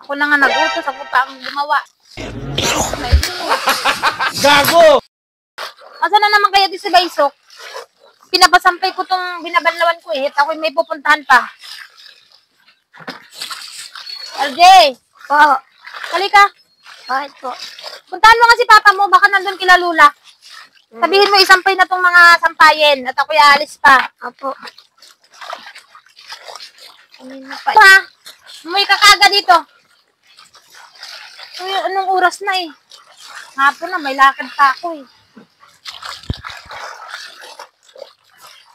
Ako na nga nag-utos, ako pa ang gumawa. Gago! Asa na naman kaya di si Baysok? Pinapasampay ko tong binabanlawan ko eh. At ako'y may pupuntahan pa. RJ! Po. Halika. Bakit po? Puntahan mo nga si Papa mo. Baka nandun kila Lula. Sabihin mo isampay na tong mga sampayin. At ako'y aalis pa. Opo. Pa! Umuwi ka kaagad dito. Uy, anong oras na eh? Hapon na, may lakad pa ako eh.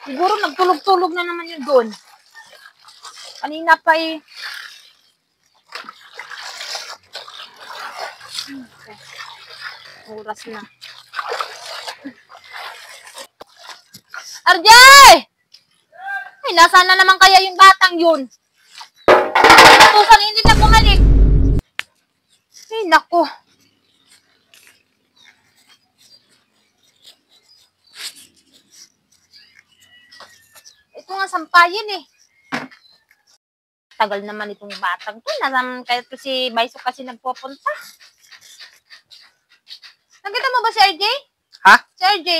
Siguro nagtulog-tulog na naman yun doon. Kanina pa eh. Oras na. RJ! Ay, nasaan na naman kaya yung batang yun? Tusan, hindi na bumalik. Ay, naku. Ito nga sampayin eh. Tagal naman itong batang to. Kaya to si Baysok kasi nagpupunta. Nakita mo ba si RJ? Ha? Si RJ.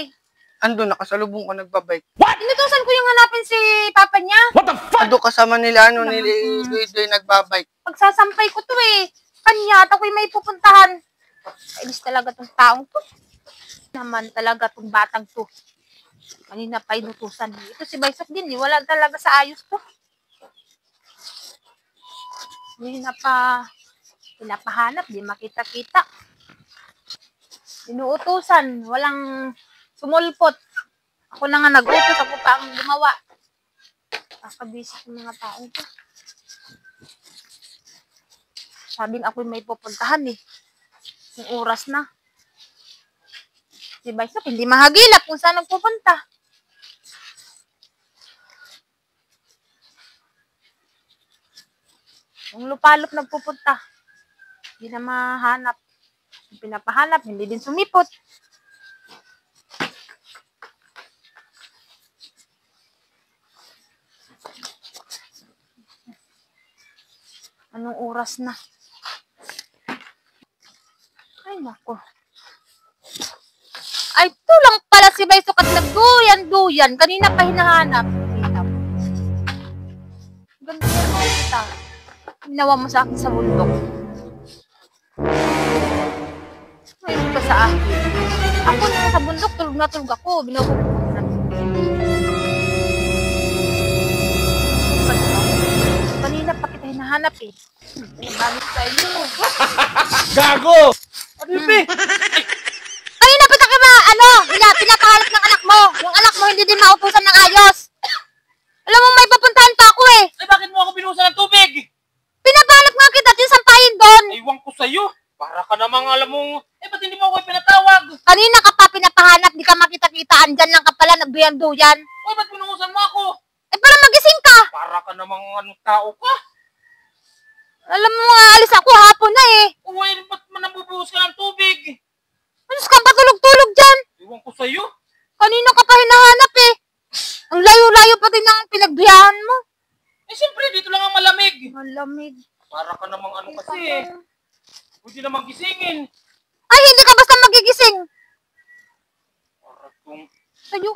Ando, nakasalubong ko nagbabike. Inutusan ko yung hanapin si papa niya. What the fuck? Ando, kasama nila, nili Doy nagbabike. Pagsasampay ko to eh. Kanya, at ako'y may pupuntahan. Kainis talaga tong taong to. Naman talaga tong batang to. Kanina pa inutusan. Ito si Baysok din eh. Wala talaga sa ayos to. Hindi na pa pinapahanap. Di makita-kita. Inuutusan. Walang sumulpot. Ako na nga nag-utos. Ako pa ang gumawa. Kakabisip ng mga taong to. Sabing ako'y may pupuntahan eh. Yung oras na. Si Baysok, hindi mahagilap kung saan nagpupunta. Yung lupalop nagpupunta. Hindi na mahanap. Yung pinapahanap, hindi din sumipot. Anong oras na? Ay, nako. Ay, ito lang pala si Baysok at nagduyan-duyan. Kanina pa hinahanap. Ganda yan kita. Ginawa mo sa akin sa bundok. Ngayon ka sa akin. Ako na sa bundok, tulog na tulog ako. Binabog ko na. Kanina pa kita hinahanap eh. Pinabalik sa iyo. Gago! Ano yun, be? Kanina pa ka ba, pinapahalap ng anak mo. Yung anak mo hindi din mautusan ng ayos. Alam mo, may papuntahan pa ako eh. Ay, bakit mo ako binuhusan ng tubig? Pinapahalap nga kita, sampahin doon. Iwan ko sa'yo. Para ka namang alam mo, ba't hindi mo ako pinatawag? Kanina ka pa pinapahanap, di ka makita-kita. Andyan lang ka pala, nagduyan-duyan. Ay, ba't binuhusan mo ako? Eh, para magising ka. Para ka namang tao ka. Alam mo nga, alis ako hapon na eh. Uy, ba't nabubuhos ka ng tubig? Alis ka ba tulog-tulog dyan? Iwan ko sa'yo. Kanina ka pa hinahanap eh. Ang layo-layo pati ng pinagduyahan mo. Eh, siyempre, dito lang ang malamig. Malamig. Para ka namang kasi eh. Pwede namang gisingin. Ay, hindi ka basta magigising. Para kung... Sayo.